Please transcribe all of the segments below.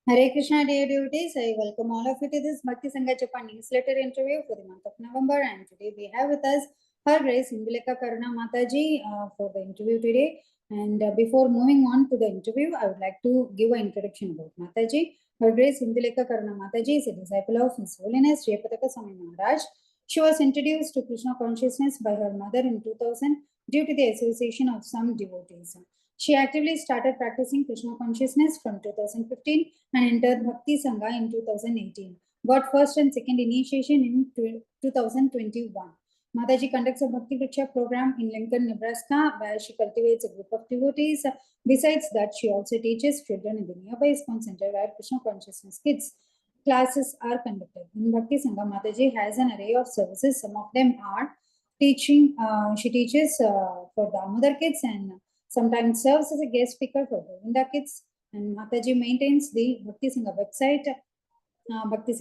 Hare Krishna, dear devotees. I welcome all of you to this Bhakti Sanga Japan newsletter interview for the month of November. And today we have with us Her Grace Indulekha Karuna Mataji for the interview today. And before moving on to the interview, I would like to give an introduction about Mataji. Her Grace Indulekha Karuna Mataji is a disciple of His Holiness Jayapataka Swami Maharaj. She was introduced to Krishna consciousness by her mother in 2000 due to the association of some devotees. She actively started practicing Krishna consciousness from 2015 and entered Bhakti Sanga in 2018. Got first and second initiation in 2021. Mataji conducts a Bhakti Vriksha program in Lincoln, Nebraska, where she cultivates a group of devotees. Besides that, she also teaches children in the nearby ISKCON center where Krishna consciousness kids classes are conducted. In Bhakti Sangha, Mataji has an array of services. Some of them are teaching. She teaches for Damodar kids and sometimes serves as a guest speaker for Govinda kids. And Mataji maintains the Bhakti Sangha website. Bhakti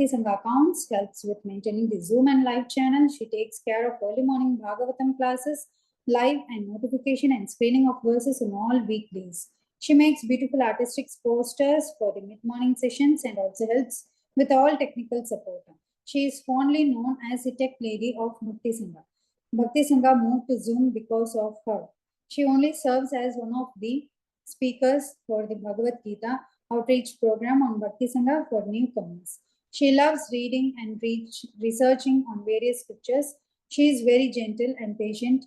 Sangha accounts, helps with maintaining the Zoom and live channel. She takes care of early morning Bhagavatam classes, live and notification and screening of verses on all weekdays. She makes beautiful artistic posters for the mid-morning sessions and also helps with all technical support. She is fondly known as the tech lady of Bhakti Sangha. Bhakti Sangha moved to Zoom because of her. She only serves as one of the speakers for the Bhagavad Gita outreach program on Bhakti Sangha for newcomers. She loves reading and researching on various scriptures. She is very gentle and patient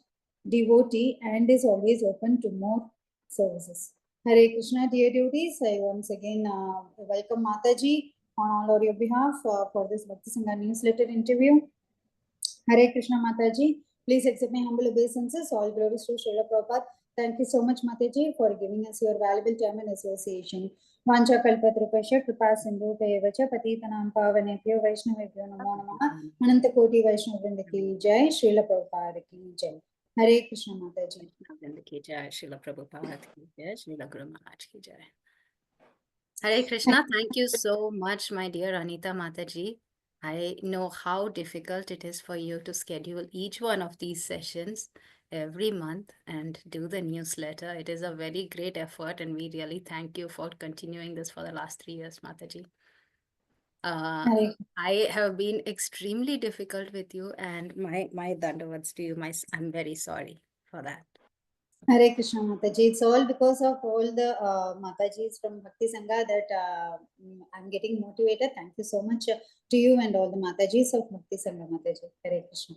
devotee and is always open to more services. Hare Krishna, dear devotees. I once again welcome Mataji on all of your behalf for this Bhakti Sangha newsletter interview. Hare Krishna, Mataji. Please accept my humble obeisances. All glories to Srila Prabhupada. Thank you so much, Mataji, for giving us your valuable time and association. Vancha kalpatrupasya kripa sindhu pevacha patitanam pavanebhyo vaishnavebhyo namo namaha ananta koti vaishnavrinda ki jai Srila Prabhupada ki jai. Hare Krishna, Mataji. Vrinda ki jai, Srila Prabhupada ki jai, Srila Guru Maharaj ki jai. Hare Krishna, thank you so much, my dear Anita Mataji. I know how difficult it is for you to schedule each one of these sessions every month and do the newsletter. It is a very great effort, and we really thank you for continuing this for the last 3 years, Mataji. I have been extremely difficult with you, and my dandavats to you. I'm very sorry for that. Hare Krishna, Mataji. It's all because of all the Matajis from Bhakti Sangha that I'm getting motivated. Thank you so much to you and all the Matajis of Bhakti Sangha, Mataji. Hare Krishna.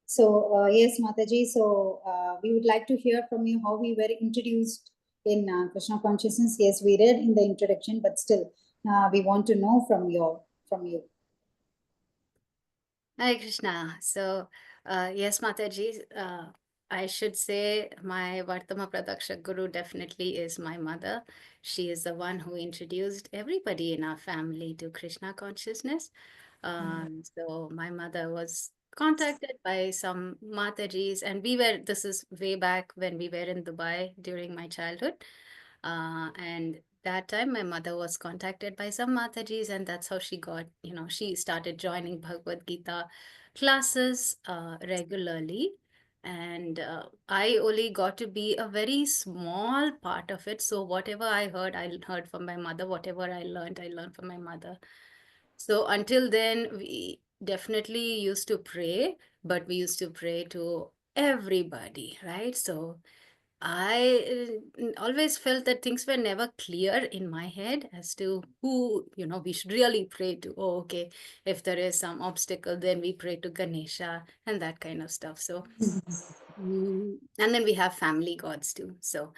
So, yes, Mataji, so we would like to hear from you how we were introduced in Krishna consciousness. Yes, we read in the introduction, but still we want to know from you. Hare Krishna. So, yes, Mataji, I should say my Vartama Pradakshak Guru definitely is my mother. She is the one who introduced everybody in our family to Krishna consciousness. So my mother was contacted by some Matajis, and this is way back when we were in Dubai during my childhood. And that time my mother was contacted by some Matajis, and that's how she got, she started joining Bhagavad Gita classes regularly. And I only got to be a very small part of it. So whatever I heard from my mother. Whatever I learned from my mother. So until then, we definitely used to pray, but we used to pray to everybody, right? So I always felt that things were never clear in my head as to who, we should really pray to. Oh, okay, if there is some obstacle, then we pray to Ganesha and that kind of stuff. So, and then we have family gods too. So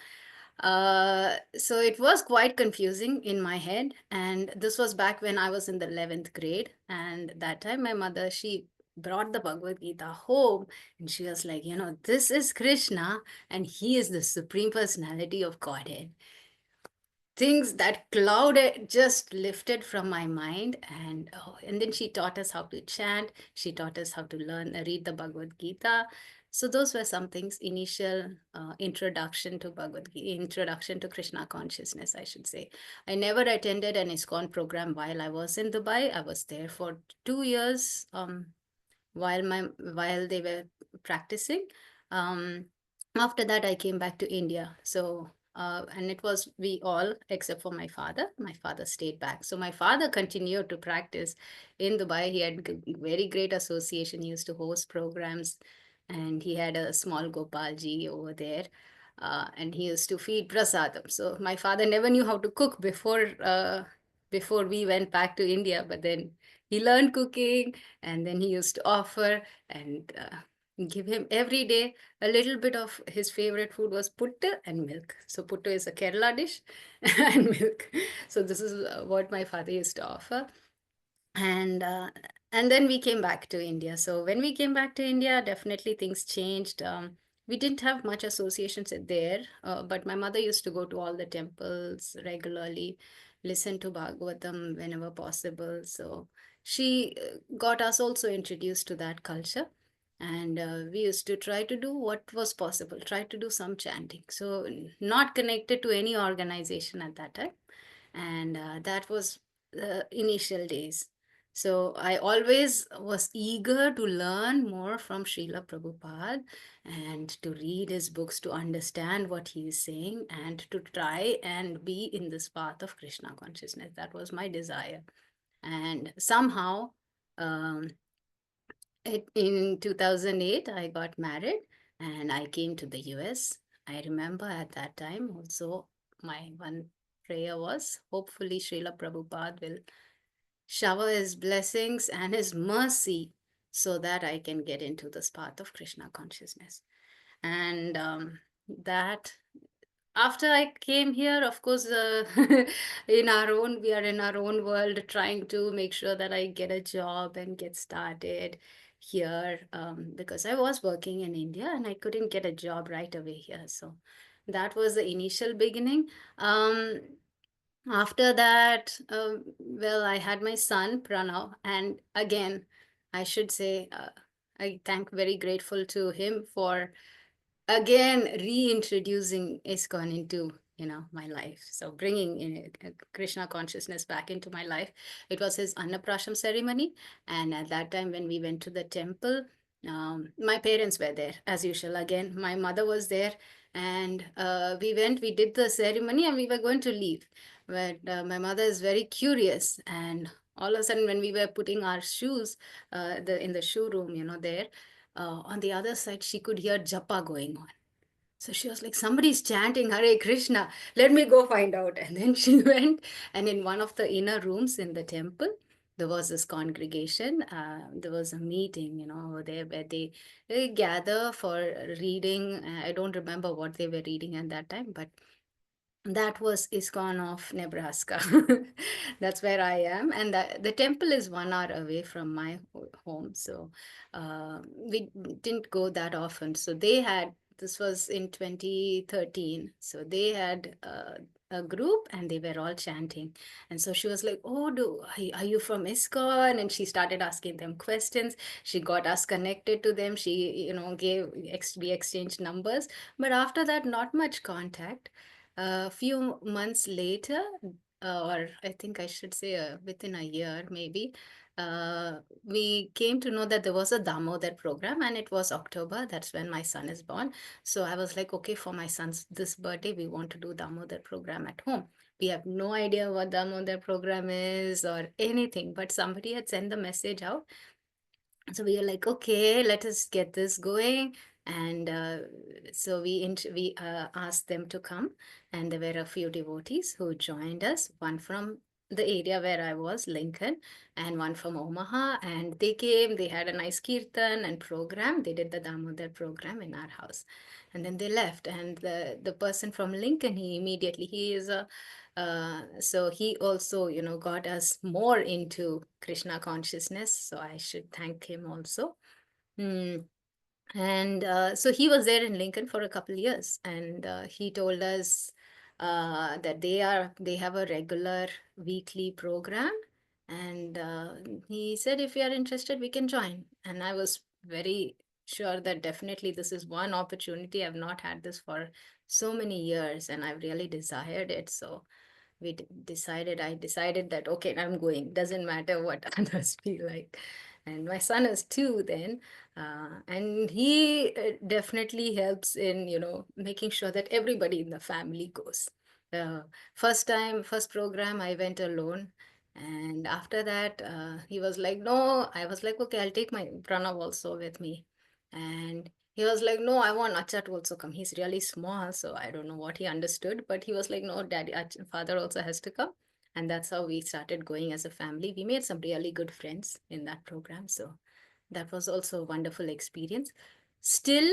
it was quite confusing in my head. And this was back when I was in the 11th grade. And that time, my mother, she brought the Bhagavad Gita home, and she was like, this is Krishna, and he is the Supreme Personality of Godhead. Things that clouded just lifted from my mind, and then she taught us how to chant. She taught us how to read the Bhagavad Gita. So those were some things, initial introduction to Bhagavad Gita, introduction to Krishna consciousness, I should say. I never attended an ISKCON program while I was in Dubai. I was there for 2 years while they were practicing. After that, I came back to India. So and it was we all except for my father. My father stayed back. So my father continued to practice in Dubai. He had very great association. He used to host programs, and he had a small Gopalji over there. And he used to feed prasadam. So my father never knew how to cook before we went back to India. But then he learned cooking, and then he used to offer and give him every day a little bit of his favorite food was puttu and milk. So puttu is a Kerala dish and milk. So this is what my father used to offer. And then we came back to India. So when we came back to India, definitely things changed. We didn't have much associations there, but my mother used to go to all the temples regularly, listen to Bhagavatam whenever possible. So she got us also introduced to that culture. And we used to try to do what was possible, try to do some chanting. So, not connected to any organization at that time. And that was the initial days. So I always was eager to learn more from Srila Prabhupada and to read his books to understand what he is saying and to try and be in this path of Krishna consciousness. That was my desire. And somehow, um, in 2008, I got married and I came to the US. I remember at that time also my one prayer was hopefully Srila Prabhupada will shower his blessings and his mercy so that I can get into this path of Krishna consciousness. And that after I came here, of course, we are in our own world trying to make sure that I get a job and get started here because I was working in India and I couldn't get a job right away here. So that was the initial beginning. Um, After that, well, I had my son, Pranav, and again, I should say, I thank very grateful to him for again reintroducing ISKCON into my life. So bringing in Krishna consciousness back into my life. It was his Annaprasham ceremony, and at that time when we went to the temple, my parents were there as usual. Again, my mother was there, and we did the ceremony, and we were going to leave. But my mother is very curious, and all of a sudden when we were putting our shoes in the shoe room, there on the other side, she could hear japa going on. So she was like, somebody's chanting Hare Krishna. Let me go find out. And then she went, and in one of the inner rooms in the temple, there was this congregation. There was a meeting, over there where they gather for reading. I don't remember what they were reading at that time, but that was ISKCON of Nebraska. That's where I am. And the temple is 1 hour away from my home. So we didn't go that often. So this was in 2013. So they had a group and they were all chanting. And so she was like, oh, are you from ISKCON? And she started asking them questions. She got us connected to them. She, we exchanged numbers. But after that, not much contact. A few months later, or I think I should say within a year maybe, we came to know that there was a Damodar program and it was October. That's when my son is born. So I was like, okay, for my son's this birthday, we want to do Damodar program at home. We have no idea what Damodar program is or anything, but somebody had sent the message out. So we were like, okay, let us get this going. And so we asked them to come, and there were a few devotees who joined us, one from the area where I was, Lincoln, and one from Omaha. And they came, they had a nice kirtan and program. They did the Damodar program in our house. And then they left. And the person from Lincoln, he is a so he also, got us more into Krishna consciousness. So I should thank him also. Mm. And so he was there in Lincoln for a couple of years, and he told us that they have a regular weekly program, and he said if you are interested, we can join. And I was very sure that definitely this is one opportunity. I've not had this for so many years, and I've really desired it. So I decided that, okay, I'm going. Doesn't matter what others feel like. and my son is 2 then. And he definitely helps in, making sure that everybody in the family goes. uh, first program I went alone, and after that he was like, no. I was like, okay, I'll take my Pranav also with me. And he was like, no, I want Acha to also come. He's really small, so I don't know what he understood, but he was like, no, daddy, father also has to come. And that's how we started going as a family. We made some really good friends in that program. So that was also a wonderful experience. Still,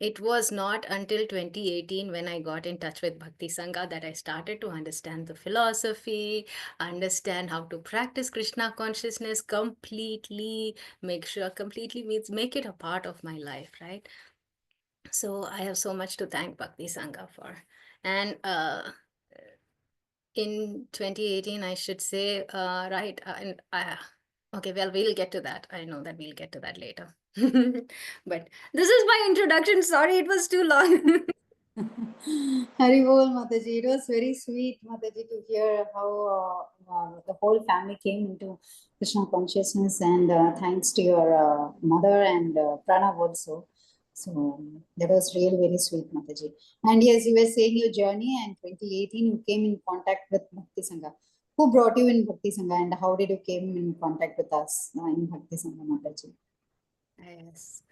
it was not until 2018 when I got in touch with Bhakti Sanga that I started to understand the philosophy, understand how to practice Krishna consciousness completely, completely means make it a part of my life, right? So I have so much to thank Bhakti Sangha for. And in 2018, I should say, right? Okay, well, we'll get to that. I know that we'll get to that later. But this is my introduction. Sorry, it was too long. Haribol Mataji, it was very sweet, Mataji, to hear how the whole family came into Krishna consciousness, and thanks to your mother and Pranav also. So that was really very sweet, Mataji. And yes, you were saying your journey, and 2018 you came in contact with Bhakti Sangha. Who brought you in Bhakti Sangha, and how did you came in contact with us in Bhakti Sangha, Mataji? Yes.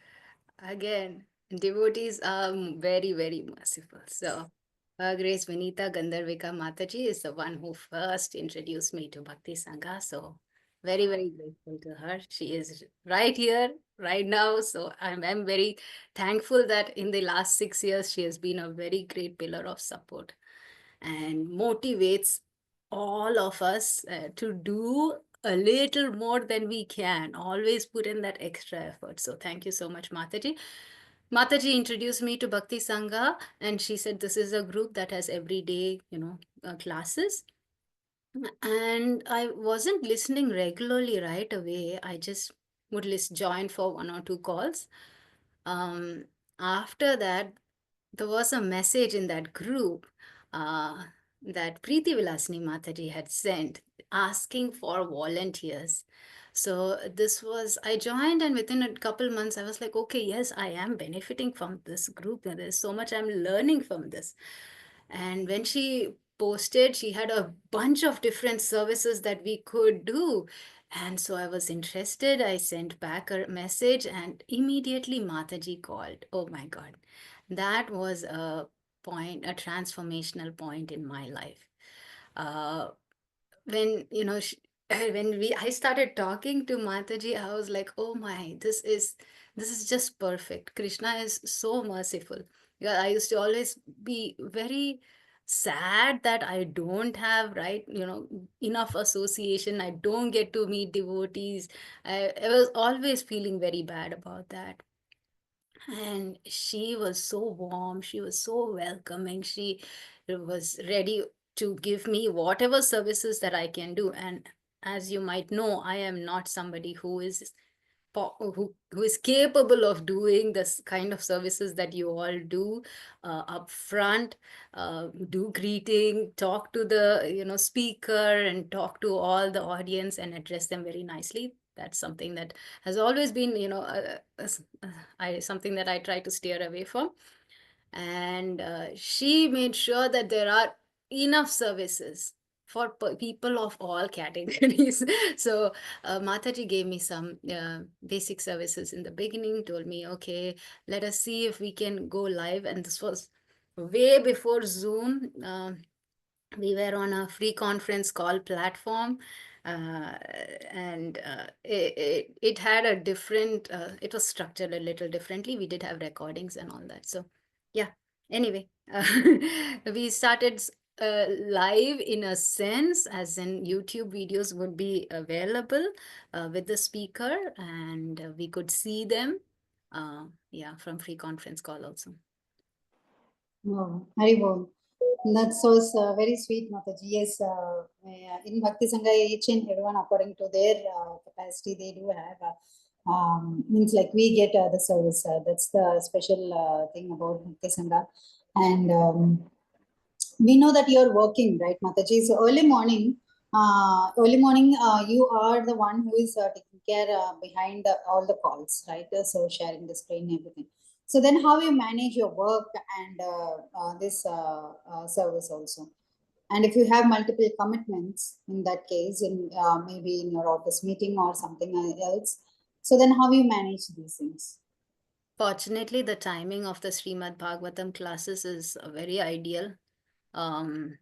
Again, devotees are very, very merciful. So, Grace Vinita Gandharvika Mataji is the one who first introduced me to Bhakti Sangha. So, very, very grateful to her. She is right here, right now. So, I'm very thankful that in the last 6 years, she has been a very great pillar of support and motivates all of us to do a little more than we can. Always put in that extra effort. So thank you so much, Mataji. Mataji introduced me to Bhakti Sangha, and she said this is a group that has everyday, classes. And I wasn't listening regularly right away. I just would join for 1 or 2 calls. Um, After that, there was a message in that group uh, that Preeti Vilasini Mataji had sent asking for volunteers. So I joined, and within a couple months, I was like, okay, yes, I am benefiting from this group. And there's so much I'm learning from this. And when she posted, she had a bunch of different services that we could do. And so I was interested. I sent back a message, and immediately Mataji called. Oh my God. That was a transformational point in my life. Uh, when I started talking to Mataji, I was like, oh my, this is just perfect. Krishna is so merciful. Yeah, I used to always be very sad that I don't have, right, enough association. I don't get to meet devotees. I was always feeling very bad about that. And she was so warm, she was so welcoming, she was ready to give me whatever services that I can do. And as you might know, I am not somebody who is capable of doing this kind of services that you all do up front. Do greeting, talk to the speaker, and talk to all the audience and address them very nicely. That's something that has always been something that I try to steer away from. And she made sure that there are enough services for people of all categories. So Mataji gave me some basic services in the beginning, told me, okay, let us see if we can go live. And this was way before Zoom. We were on a free conference call platform, and it had a different, it was structured a little differently. We did have recordings and all that. So yeah, anyway, we started live in a sense, as in YouTube videos would be available with the speaker, and we could see them, yeah, from free conference call also. Oh, Haribol. That was very sweet, Mataji. Yes, in Bhakti Sangha, each and everyone, according to their capacity, they do have. Means like we get the service. That's the special thing about Bhakti Sangha. And we know that you're working, right, Mataji? So early morning, early morning, you are the one who is taking care behind all the calls, right? So sharing the screen, everything. So then, how you manage your work and this service also? And if you have multiple commitments in that case, in maybe in your office meeting or something else, so then how you manage these things? Fortunately, the timing of the Srimad Bhagavatam classes is very ideal. Um,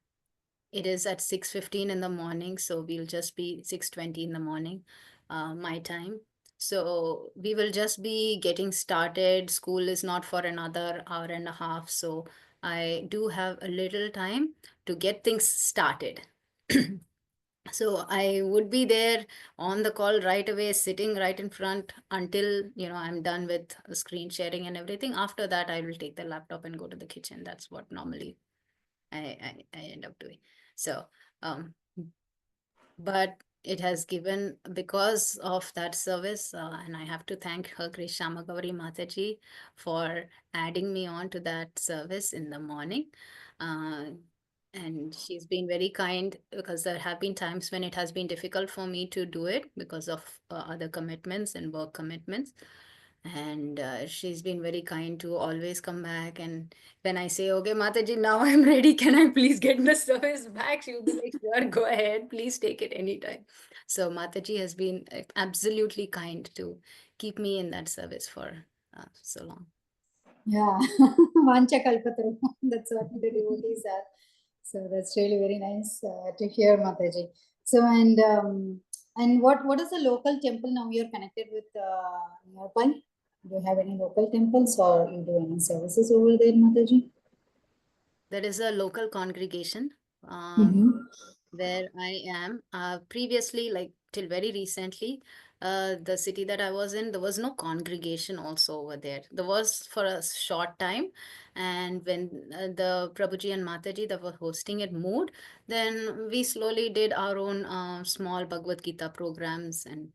it is at 6:15 in the morning, so we'll just be 6:20 in the morning, my time. So we will just be getting started. School is not for another hour and a half, so I do have a little time to get things started. So I would be there on the call right away, sitting right in front until I'm done with screen sharing and everything. After that, I will take the laptop and go to the kitchen. That's what normally I end up doing. So, um, but it has given because of that service, and I have to thank her Grace Shamagauri Mataji for adding me on to that service in the morning. Uh, and she's been very kind because there have been times when it has been difficult for me to do it because of other commitments and work commitments. And she's been very kind to always come back. And when I say, okay, Mataji, now I'm ready, can I please get the service back? She'll be like, sure, go ahead, please take it anytime. So Mataji has been absolutely kind to keep me in that service for so long. Yeah, Vancha Kalpataru. That's what the devotees are. So that's really very nice to hear, Mataji. So and what is the local temple now you're connected with nearby? Do you have any local temples or you do any services over there, Mataji? There is a local congregation Mm-hmm. where I am. Previously, like till very recently, the city that I was in, there was no congregation also over there. There was for a short time. And when the Prabhuji and Mataji that were hosting it moved, then we slowly did our own small Bhagavad Gita programs and,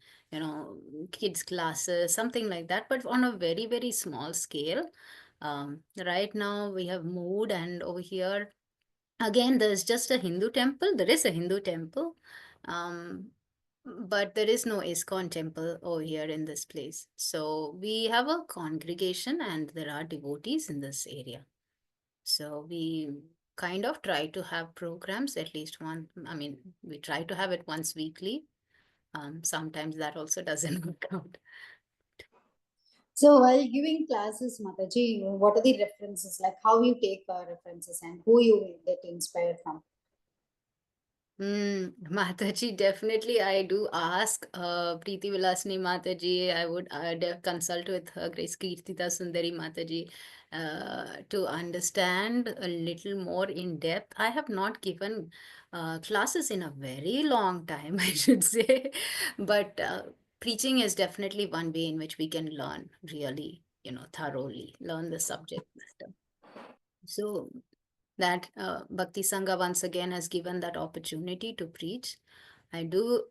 kids classes, something like that, but on a very, very small scale. Right now we have moved, and over here again, there's just a Hindu temple. There is a Hindu temple, um, but there is no ISKCON temple over here in this place. So we have a congregation, and there are devotees in this area. So we kind of try to have programs at least one. I mean, we try to have it once weekly. Sometimes that also doesn't work out. So while giving classes, Mataji, what are the references? Like how you take references and who you get inspired from? Mataji, definitely I do ask Preeti Vilasni Mataji. I would consult with her Grace Kirtita Sundari Mataji to understand a little more in depth. I have not given classes in a very long time, I should say, but preaching is definitely one way in which we can learn really, thoroughly, learn the subject matter. So that Bhakti Sangha once again has given that opportunity to preach. I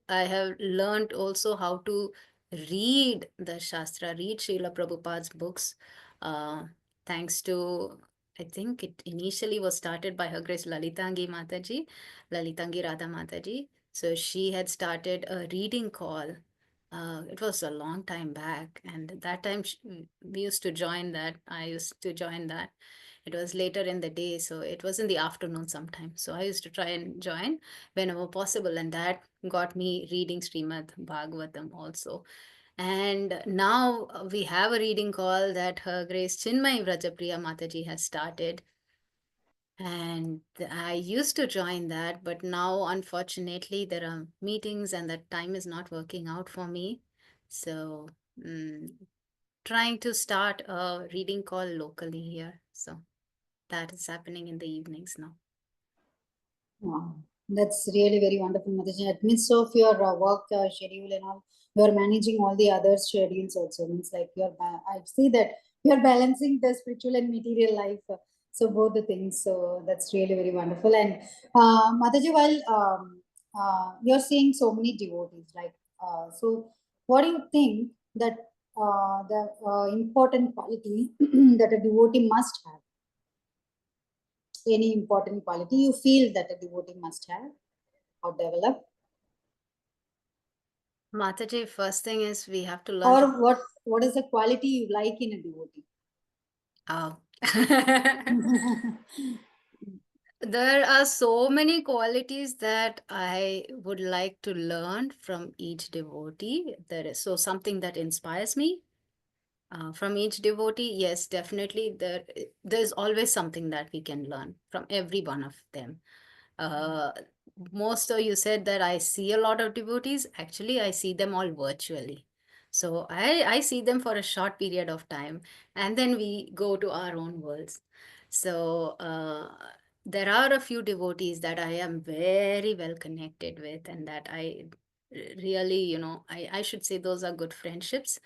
have learned also how to read the Shastra, read Srila Prabhupada's books, uh, thanks to, I think it initially was started by Her Grace Lalitangi Mataji, Lalitangi Radha Mataji. So she had started a reading call. It was a long time back, and at that time we used to join that. I used to join that. It was later in the day, so it was in the afternoon sometime. So I used to try and join whenever possible, and that got me reading Srimad Bhagavatam also. And now we have a reading call that Her Grace Chinmay Vrajapriya Mataji has started. And I used to join that, but now unfortunately there are meetings and that time is not working out for me. So, mm, trying to start a reading call locally here. So that is happening in the evenings now. Wow, that's really very wonderful, Mataji. At midst of your work schedule and all, you're managing all the other schedules also. Means like I see that you're balancing the spiritual and material life. So both the things. So that's really very wonderful. And Mataji, while you're seeing so many devotees, like so, what do you think that the important quality that a devotee must have? Any important quality you feel that a devotee must have or develop? Mataji, first thing is we have to learn to. Or what is the quality you like in a devotee? Oh. There are so many qualities that I would like to learn from each devotee. There is so something that inspires me from each devotee. Yes, definitely. There's always something that we can learn from every one of them. Uh, Most of you said that I see a lot of devotees. Actually, I see them all virtually. So I see them for a short period of time, and then we go to our own worlds. So there are a few devotees that I am very well connected with, and that I really, I should say those are good friendships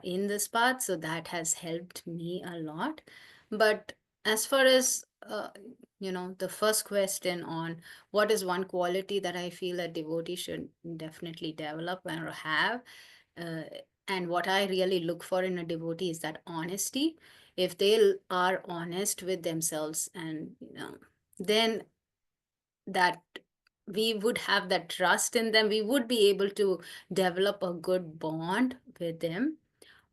in this path. So that has helped me a lot. But as far as the first question on what is one quality that I feel a devotee should definitely develop or have, uh, and what I really look for in a devotee is that honesty. If they are honest with themselves, and then that we would have that trust in them, we would be able to develop a good bond with them.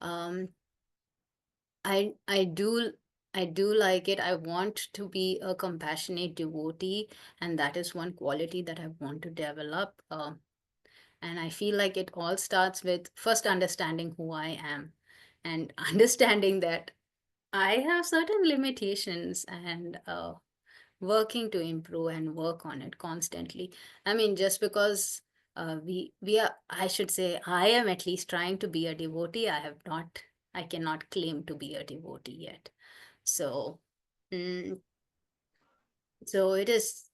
um, I do like it. I want to be a compassionate devotee, and that is one quality that I want to develop. And I feel like it all starts with first understanding who I am, and understanding that I have certain limitations, and working to improve and work on it constantly. I mean, just because we are, I should say, I am at least trying to be a devotee. I cannot claim to be a devotee yet. So, mm, so it is.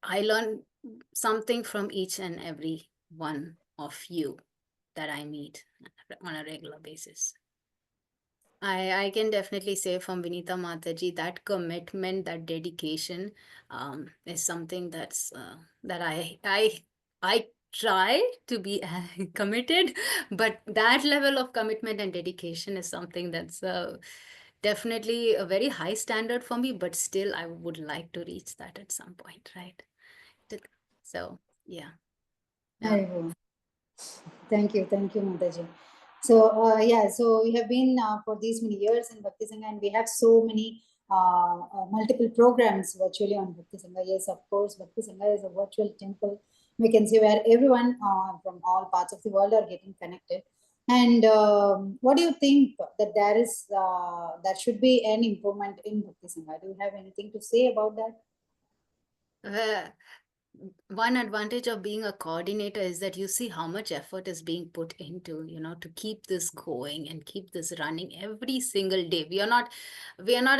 I learn something from each and every one of you that I meet on a regular basis. I can definitely say from Vinita Mataji that commitment, that dedication, is something that I try to be committed, but that level of commitment and dedication is something that's definitely a very high standard for me. But still, I would like to reach that at some point, right? Th- So yeah. Now, Very good. Thank you, Mataji. So, yeah, so we have been for these many years in Bhakti Sangha, and we have so many multiple programs virtually on Bhakti Sangha. Yes, of course, Bhakti Sangha is a virtual temple, we can say, where everyone from all parts of the world are getting connected. And what do you think that there should be an improvement in Bhakti Sangha? Do you have anything to say about that? uh, one advantage of being a coordinator is that you see how much effort is being put into, to keep this going and keep this running every single day. We are not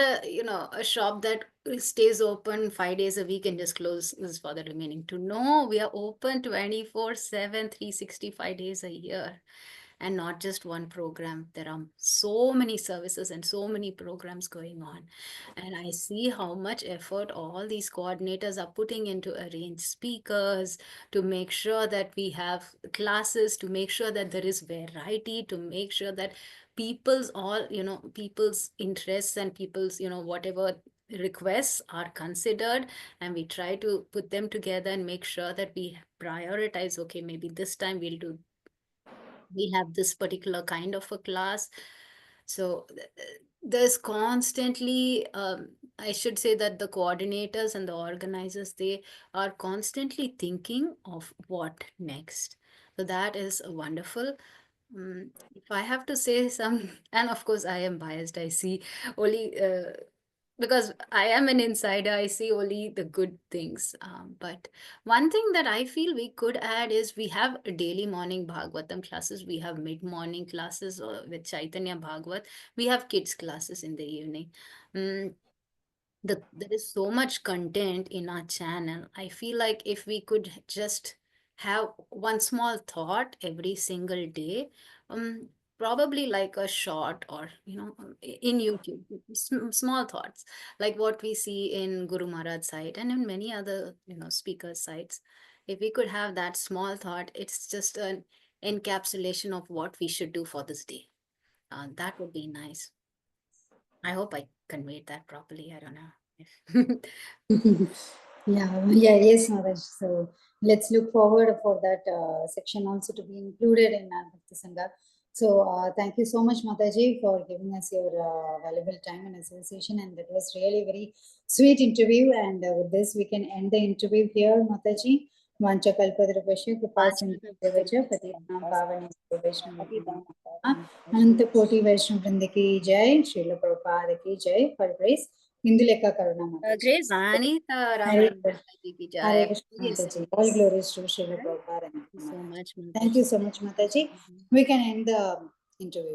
a shop that stays open 5 days a week and just closes for the remaining two. No, we are open 24/7, 365 days a year, and not just one program. There are so many services and so many programs going on. And I see how much effort all these coordinators are putting into arrange speakers, to make sure that we have classes, to make sure that there is variety, to make sure that people's interests and people's, whatever requests are considered, and we try to put them together and make sure that we prioritize. Okay, maybe this time we'll have this particular kind of a class. So there's constantly, I should say that the coordinators and the organizers, they are constantly thinking of what next. So that is wonderful. If I have to say some, and of course I am biased, I see only because I am an insider, I see only the good things. But one thing that I feel we could add is we have daily morning Bhagavatam classes, we have mid morning classes with Chaitanya Bhagavat, we have kids classes in the evening. Mm, there is so much content in our channel. I feel like if we could just have one small thought every single day, um probably like a short, or in YouTube, small thoughts like what we see in Guru Maharaj site and in many other speakers sites. If we could have that small thought, it's just an encapsulation of what we should do for this day. That would be nice. I hope I conveyed that properly. I don't know if Yes, Maharaj. So let's look forward for that section also to be included in our Bhakti Sangha. So thank you so much, Mataji, for giving us your valuable time and association. And that was really very sweet interview. And with this, we can end the interview here, Mataji. Vancha kalpadrapasya kripasindhu devacha patitanam pavane vaishnava Ananta Koti Vaishnav Vrinda ki jai, Srila Prabhupada ki jai, for praise. Indulekha Karuna Mataji. Great Vani Hare Ramanuja Ji ki Hare jai. Krishna Yes, Mataji. All glories to Srila right? Prabhupada and Thank you so Mataji. much, Thank you Mataji. so much, Mataji. Mhm. We can end the interview.